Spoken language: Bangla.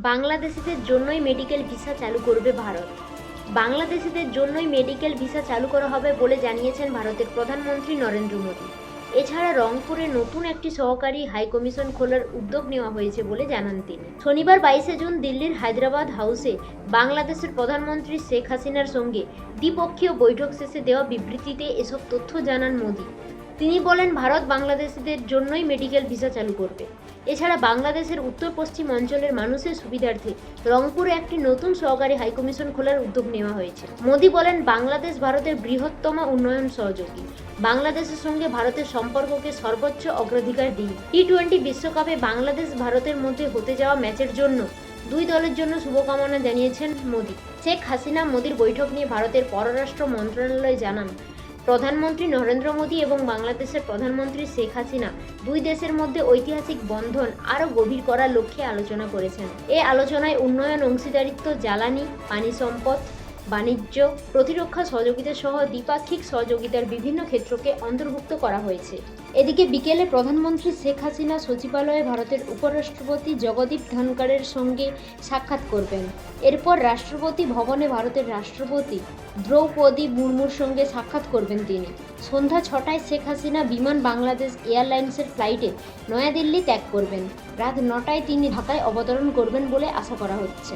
বাংলাদেশিদের জন্যই মেডিকেল ভিসা চালু করবে ভারত। বাংলাদেশিদের জন্যই মেডিকেল ভিসা চালু করা হবে বলে জানিয়েছেন ভারতের প্রধানমন্ত্রী নরেন্দ্র মোদী। এছাড়া রংপুরে নতুন একটি সহকারী হাইকমিশন খোলার উদ্যোগ নেওয়া হয়েছে বলে জানান তিনি। শনিবার 22শে জুন দিল্লির হায়দ্রাবাদ হাউসে বাংলাদেশের প্রধানমন্ত্রী শেখ হাসিনার সঙ্গে দ্বিপক্ষীয় বৈঠক শেষে দেওয়া বিবৃতিতে এসব তথ্য জানান মোদী। তিনি বলেন, ভারত বাংলাদেশিদের জন্যই মেডিকেল ভিসা চালু করবে। এছাড়া বাংলাদেশের উত্তর পশ্চিম অঞ্চলের মানুষের সুবিধার্থে রংপুরে একটি নতুন সহকারী হাইকমিশন খোলার উদ্যোগ নেওয়া হয়েছে। মোদী বলেন, বাংলাদেশ ভারতের বৃহত্তম উন্নয়ন সহযোগী। বাংলাদেশের সঙ্গে ভারতের সম্পর্ককে সর্বোচ্চ অগ্রাধিকার দিই। টি-20 বিশ্বকাপে বাংলাদেশ ভারতের মধ্যে হতে যাওয়া ম্যাচের জন্য দুই দলের জন্য শুভকামনা জানিয়েছেন মোদী। শেখ হাসিনা মোদীর বৈঠক নিয়ে ভারতের পররাষ্ট্র মন্ত্রণালয় জানান, প্রধানমন্ত্রী নরেন্দ্র মোদী এবং বাংলাদেশের প্রধানমন্ত্রী শেখ হাসিনা দুই দেশের মধ্যে ঐতিহাসিক বন্ধন আরও গভীর করার লক্ষ্যে আলোচনা করেছেন। এই আলোচনায় উন্নয়ন, অংশীদারিত্ব, জ্বালানি, পানি সম্পদ, বাণিজ্য, প্রতিরক্ষা সহযোগিতা সহ দ্বিপাক্ষিক সহযোগিতার বিভিন্ন ক্ষেত্রকে অন্তর্ভুক্ত করা হয়েছে। এদিকে বিকেলে প্রধানমন্ত্রী শেখ হাসিনা সচিবালয়ে ভারতের উপরাষ্ট্রপতি জগদীপ ধনখড়ের সঙ্গে সাক্ষাৎ করবেন। এরপর রাষ্ট্রপতি ভবনে ভারতের রাষ্ট্রপতি দ্রৌপদী মুর্মুর সঙ্গে সাক্ষাৎ করবেন তিনি। সন্ধ্যা 6টায় শেখ হাসিনা বিমান বাংলাদেশ এয়ারলাইন্সের ফ্লাইটে নয়াদিল্লি ত্যাগ করবেন। রাত 9টায় তিনি ঢাকায় অবতরণ করবেন বলে আশা করা হচ্ছে।